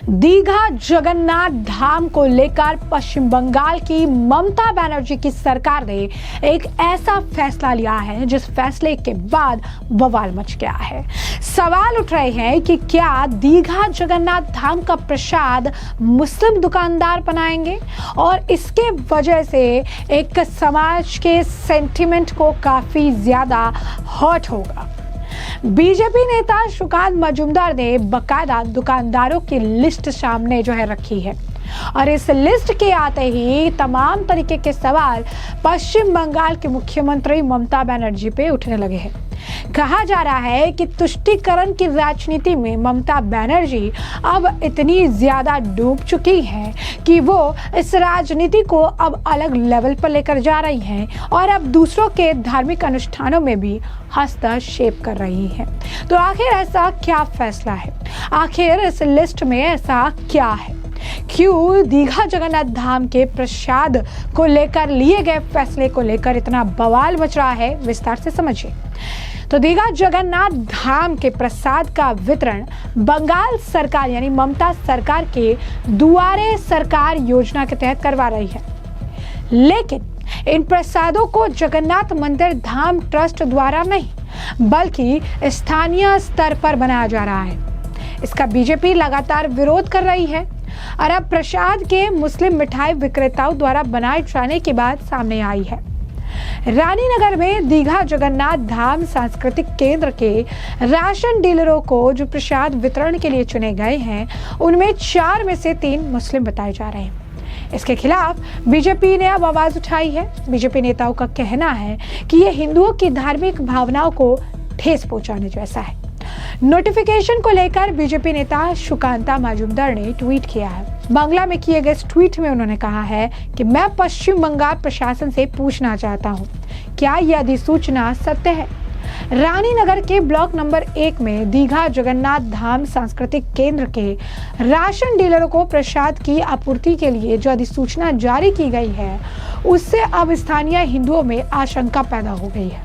दीघा जगन्नाथ धाम को लेकर पश्चिम बंगाल की ममता बनर्जी की सरकार ने एक ऐसा फैसला लिया है जिस फैसले के बाद बवाल मच गया है। सवाल उठ रहे हैं कि क्या दीघा जगन्नाथ धाम का प्रसाद मुस्लिम दुकानदार बनाएंगे और इसके वजह से एक समाज के सेंटिमेंट को काफी ज्यादा हर्ट होगा। बीजेपी नेता सुकांत मजूमदार ने बकायदा दुकानदारों की लिस्ट सामने रखी है और इस लिस्ट के आते ही तमाम तरीके के सवाल पश्चिम बंगाल के मुख्यमंत्री ममता बनर्जी पे उठने लगे हैं। कहा जा रहा है कि तुष्टीकरण की राजनीति में ममता बनर्जी अब इतनी ज्यादा डूब चुकी हैं कि वो इस राजनीति को अब अलग लेवल पर लेकर जा रही हैं और अब दूसरों के धार्मिक अनुष्ठानों में भी हस्तक्षेप कर रही हैं। तो आखिर ऐसा क्या फैसला है? आखिर इस लिस्ट में ऐसा क्या है? क्यों दीघा जगन्नाथ धाम के प्रसाद को लेकर लिए गए फैसले को लेकर इतना बवाल मच रहा है? विस्तार से समझिए। तो दीघा जगन्नाथ धाम के प्रसाद का वितरण बंगाल सरकार यानी ममता सरकार के दुआरे सरकार योजना के तहत करवा रही है, लेकिन इन प्रसादों को जगन्नाथ मंदिर धाम ट्रस्ट द्वारा नहीं बल्कि स्थानीय स्तर पर बनाया जा रहा है। इसका बीजेपी लगातार विरोध कर रही है और अब प्रसाद के मुस्लिम मिठाई विक्रेताओं द्वारा बनाए जाने की बात सामने आई है। रानीनगर में दीघा जगन्नाथ धाम सांस्कृतिक केंद्र के राशन डीलरों को जो प्रसाद वितरण के लिए चुने गए हैं, उनमें 4 में से 3 मुस्लिम बताए जा रहे हैं। इसके खिलाफ बीजेपी ने अब आवाज उठाई है। बीजेपी नेताओं का कहना है कि यह हिंदुओं की धार्मिक भावनाओं को ठेस पहुंचाने जैसा है। नोटिफिकेशन को लेकर बीजेपी नेता सुकांता मजूमदार ने ट्वीट किया है। बांग्ला में किए गए इस ट्वीट में उन्होंने कहा है कि मैं पश्चिम बंगाल प्रशासन से पूछना चाहता हूं, क्या यह अधिसूचना सत्य है? रानीनगर के ब्लॉक नंबर 1 में दीघा जगन्नाथ धाम सांस्कृतिक केंद्र के राशन डीलरों को प्रसाद की आपूर्ति के लिए जो अधिसूचना जारी की गई है, उससे अब स्थानीय हिंदुओं में आशंका पैदा हो गई है।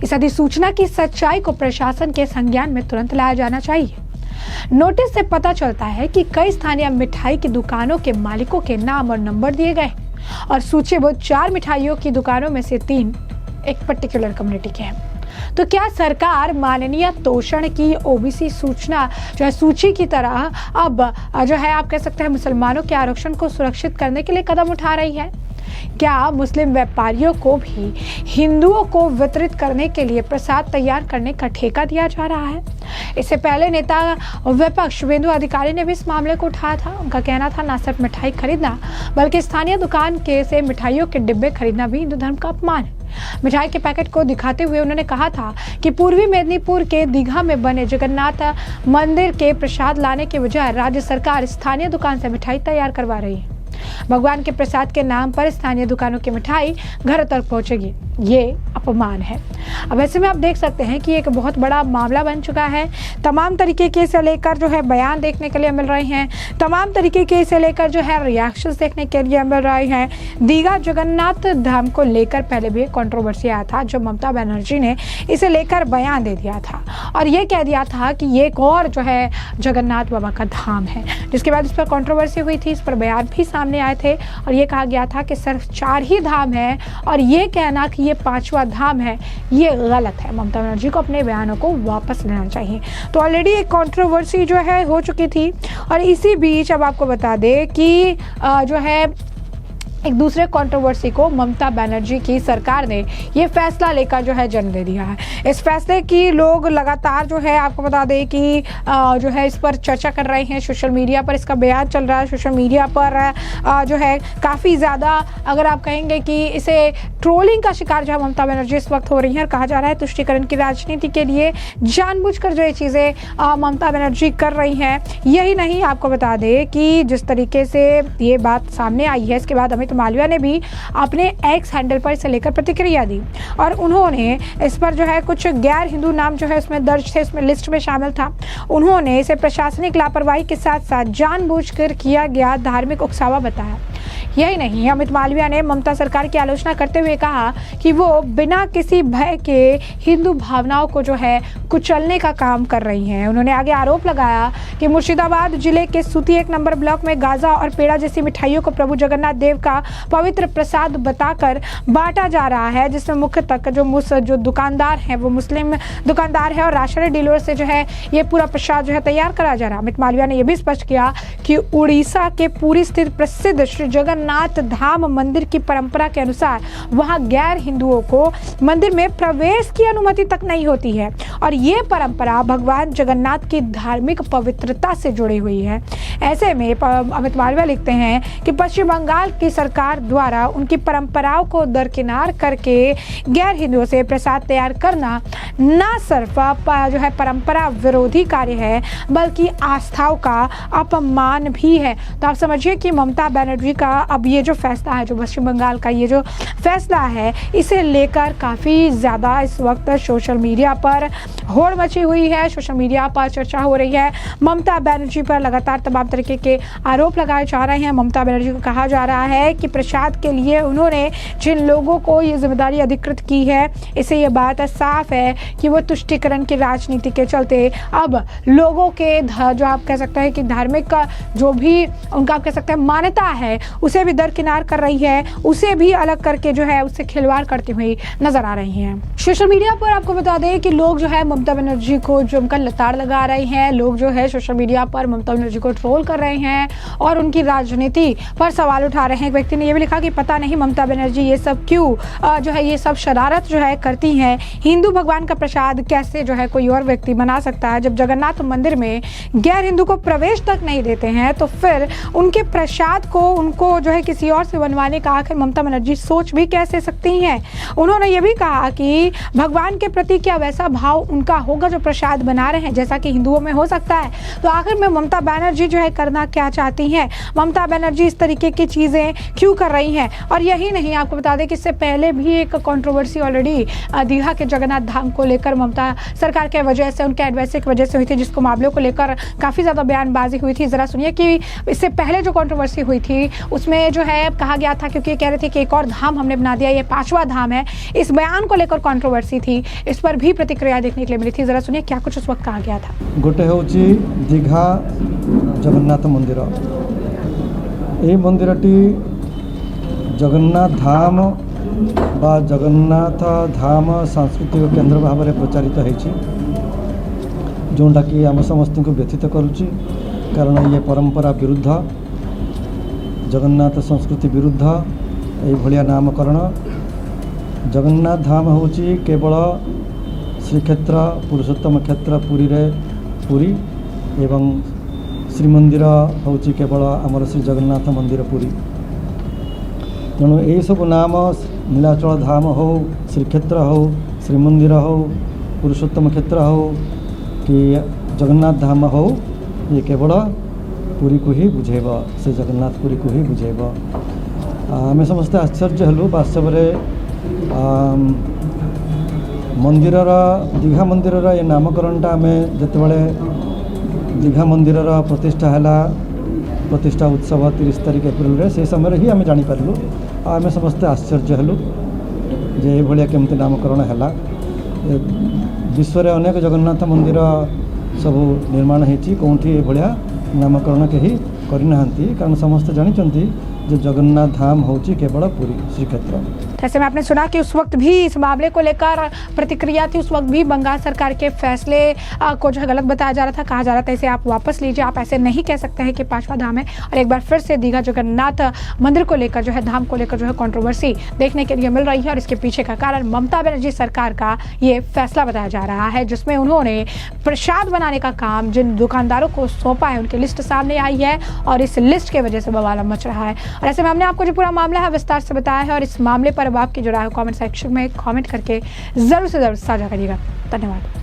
इस अधिसूचना की सच्चाई को प्रशासन के संज्ञान में तुरंत लाया जाना चाहिए। नोटिस से पता चलता है कि कई स्थानीय मिठाई की दुकानों के मालिकों के नाम और नंबर दिए गए और सूचीबद्ध 4 मिठाइयों की दुकानों में से 3 एक पर्टिकुलर कम्युनिटी के हैं। तो क्या सरकार माननीय तोषण की ओबीसी सूचना सूची की तरह अब आप कह सकते हैं मुसलमानों के आरक्षण को सुरक्षित करने के लिए कदम उठा रही है? क्या मुस्लिम व्यापारियों को भी हिंदुओं को वितरित करने के लिए प्रसाद तैयार करने का ठेका दिया जा रहा है? इससे पहले नेता विपक्ष शुभेंदु अधिकारी ने भी इस मामले को उठाया था। उनका कहना था न सिर्फ मिठाई खरीदना बल्कि स्थानीय दुकान के से मिठाइयों के डिब्बे खरीदना भी हिंदू धर्म का अपमान है। मिठाई के पैकेट को दिखाते हुए उन्होंने कहा था कि पूर्वी मेदिनीपुर के दीघा में बने जगन्नाथ मंदिर के प्रसाद लाने के बजाय राज्य सरकार स्थानीय दुकान से मिठाई तैयार करवा रही है। भगवान के प्रसाद के नाम पर स्थानीय दुकानों की मिठाई घर तक पहुंचेगी, ये अपमान है। अब ऐसे में आप देख सकते हैं कि एक बहुत बड़ा मामला बन चुका है। तमाम तरीके के इसे लेकर बयान देखने के लिए मिल रहे हैं, तमाम तरीके के इसे लेकर रिएक्शंस देखने के लिए मिल रहे हैं। दीघा जगन्नाथ धाम को लेकर पहले भी कंट्रोवर्सी आया था जब ममता बनर्जी ने इसे लेकर बयान दे दिया था और ये कह दिया था कि ये एक और जगन्नाथ बाबा का धाम है, जिसके बाद इस पर कंट्रोवर्सी हुई थी। इस पर बयान भी सामने आए थे और ये कहा गया था कि सिर्फ 4 ही धाम है और ये कहना कि ये 5वां धाम है, ये गलत है। ममता बनर्जी को अपने बयानों को वापस लेना चाहिए। तो ऑलरेडी एक कंट्रोवर्सी हो चुकी थी और इसी बीच अब आपको बता दें कि एक दूसरे कंट्रोवर्सी को ममता बनर्जी की सरकार ने ये फैसला लेकर जन्म दे दिया है। इस फैसले की लोग लगातार आपको बता दें कि इस पर चर्चा कर रहे हैं। सोशल मीडिया पर इसका बयान चल रहा है। सोशल मीडिया पर काफ़ी ज़्यादा अगर आप कहेंगे कि इसे ट्रोलिंग का शिकार ममता बनर्जी इस वक्त हो रही है और कहा जा रहा है तुष्टीकरण की राजनीति के लिए जानबूझकर ये चीज़ें ममता बनर्जी कर रही हैं। यही नहीं, आपको बता दें कि जिस तरीके से ये बात सामने आई है, इसके बाद अमित मालविया ने भी अपने एक्स हैंडल पर इसे लेकर प्रतिक्रिया दी और उन्होंने इस पर कुछ गैर हिंदू नाम उसमें दर्ज थे, उसमें लिस्ट में शामिल था। उन्होंने इसे प्रशासनिक लापरवाही के साथ साथ जानबूझकर किया गया धार्मिक उकसावा बताया। यही नहीं, अमित मालवीय ने ममता सरकार की आलोचना करते हुए कहा कि वो बिना किसी भय के हिंदू भावनाओं को जो है कुचलने का काम कर रही हैं। उन्होंने आगे आरोप लगाया कि मुर्शिदाबाद जिले के सूती 1 नंबर ब्लॉक में गाजा और पेड़ा जैसी मिठाइयों को प्रभु जगन्नाथ देव का पवित्र प्रसाद बताकर बांटा जा रहा है, जिसमें मुख्यतः जो दुकानदार हैं वो मुस्लिम दुकानदार है और राशन डीलर से जो है ये पूरा प्रसाद जो है तैयार करा जा रहा है। अमित मालवीय ने यह भी स्पष्ट किया कि उड़ीसा के पुरी स्थित प्रसिद्ध श्री जगन्नाथ धाम मंदिर की परंपरा के अनुसार वहां गैर हिंदुओं को मंदिर में प्रवेश की अनुमति तक नहीं होती है और ये परंपरा भगवान जगन्नाथ की धार्मिक पवित्रता से जुड़ी हुई है। ऐसे में अमित मालवीय लिखते हैं कि पश्चिम बंगाल की सरकार द्वारा उनकी परंपराओं को दरकिनार करके गैर हिंदुओं से प्रसाद तैयार करना न सिर्फ जो है परंपरा विरोधी कार्य है बल्कि आस्थाओं का अपमान भी है। तो आप समझिए कि ममता बनर्जी का अब ये जो फैसला है, जो पश्चिम बंगाल का ये जो फैसला है, इसे लेकर काफ़ी ज़्यादा इस वक्त सोशल मीडिया पर होड़ मची हुई है, सोशल मीडिया पर चर्चा हो रही है। ममता बनर्जी पर लगातार तमाम तरीके के आरोप लगाए जा रहे हैं। ममता बनर्जी को कहा जा रहा है कि प्रसाद के लिए उन्होंने जिन लोगों को ये जिम्मेदारी अधिकृत की है, इससे ये बात साफ है कि वो तुष्टीकरण की राजनीति के चलते अब लोगों के जो आप कह सकते हैं कि धार्मिक का जो भी उनका आप कह सकते हैं मान्यता है उसे भी दरकिनार कर रही है, उसे भी अलग करके जो है उससे खिलवाड़ करती हुई नजर आ रही हैं। सोशल मीडिया पर आपको बता दें कि लोग जो है ममता बनर्जी को जो उनका लताड़ लगा रहे हैं, लोग जो है सोशल मीडिया पर ममता बनर्जी को ट्रोल कर रहे हैं और उनकी राजनीति पर सवाल उठा रहे हैं। एक व्यक्ति ने यह भी लिखा कि पता नहीं ममता बनर्जी ये सब क्यों जो है ये सब शरारत जो है करती हैं। हिंदू भगवान का प्रसाद कैसे जो है कोई और व्यक्ति बना सकता है? जब जगन्नाथ मंदिर में गैर हिंदू को प्रवेश तक नहीं देते हैं तो फिर उनके प्रसाद को उनको जो है किसी और से बनवाने का आखिर ममता बनर्जी सोच भी कैसे सकती हैं? उन्होंने ये भी कहा कि भगवान के प्रति क्या वैसा भाव उनका होगा जो प्रसाद बना रहे हैं जैसा कि हिंदुओं में हो सकता है? तो आखिर में ममता बनर्जी जो है करना क्या चाहती हैं? ममता बनर्जी इस तरीके की चीज़ें क्यों कर रही हैं? और यही नहीं, आपको बता दें कि इससे पहले भी एक कंट्रोवर्सी ऑलरेडी दीघा के जगन्नाथ धाम को लेकर ममता सरकार के वजह से, उनके एडवाइजरी की वजह से हुई थी, जिसको मामलों को लेकर काफ़ी ज़्यादा बयानबाजी हुई थी। ज़रा सुनिए कि इससे पहले जो कंट्रोवर्सी हुई थी उसमें जो है कहा गया था, क्योंकि कह रहे थे कि एक और धाम हमने बना दिया, ये 5वां धाम है, इस बयान को लेकर कंट्रोवर्सी थी, इस पर भी प्रतिक्रिया देखने के लिए मिली थी। ज़रा सुनिए क्या कुछ उस वक्त कहा गया था। गोटे हूँ दीघा जगन्नाथ मंदिर, यही मंदिरटी जगन्नाथ धाम बा जगन्नाथ धाम सांस्कृतिक केन्द्र भाव में प्रचारित होती, जोटा कि आम समस्त को व्यथित करुच्ची, कारण ये परंपरा विरुद्ध, जगन्नाथ संस्कृति विरुद्ध ये नामकरण। जगन्नाथ धाम हूँ केवल श्रीक्षेत्र पुरुषोत्तम क्षेत्र पुरी रे पुरी एवं श्रीमंदिर हूँ केवल आमर श्री जगन्नाथ मंदिर पुरी। तेणु यही सब नाम नीलाचल धाम हो, श्रीक्षेत्र हो, श्रीमंदिर हो, पुरुषोत्तम क्षेत्र हो कि जगन्नाथ धाम हो, ये केवल पुरी को ही बुझेब, से जगन्नाथ पुरी को ही बुझेब। आमे समस्ते आश्चर्य हलु। वास्तव मंदिर दीघा मंदिर ये नामकरणटा आम जिते दीघा मंदिर प्रतिष्ठा है, प्रतिष्ठा उत्सव 30 तारिख एप्रिल से समय ही आम जानीपारू। आम समस्ते आश्चर्य हलु जे ये केमती नामकरण है। विश्व रे अनेक जगन्नाथ मंदिर सब निर्माण होती, कौटी ये नामकरण कहीं करना, कारण समस्त जानते जो जगन्नाथ धाम होची केवल पुरी श्रीक्षेत्र। ऐसे में आपने सुना कि उस वक्त भी इस मामले को लेकर प्रतिक्रिया थी, उस वक्त भी बंगाल सरकार के फैसले को जो है गलत बताया जा रहा था, कहा जा रहा था इसे आप वापस लीजिए, आप ऐसे नहीं कह सकते हैं कि 5वां धाम है। और एक बार फिर से दीघा जगन्नाथ मंदिर को लेकर जो है, धाम को लेकर जो है कंट्रोवर्सी देखने के लिए मिल रही है और इसके पीछे का कारण ममता बनर्जी सरकार का ये फैसला बताया जा रहा है, जिसमें उन्होंने प्रसाद बनाने का काम जिन दुकानदारों को सौंपा है उनकी लिस्ट सामने आई है और इस लिस्ट की वजह से बवाल मच रहा है। और ऐसे में हमने आपको जो पूरा मामला है विस्तार से बताया है और इस मामले पर अब आपकी जो राय है कमेंट सेक्शन में कमेंट करके जरूर से जरूर साझा करिएगा। धन्यवाद।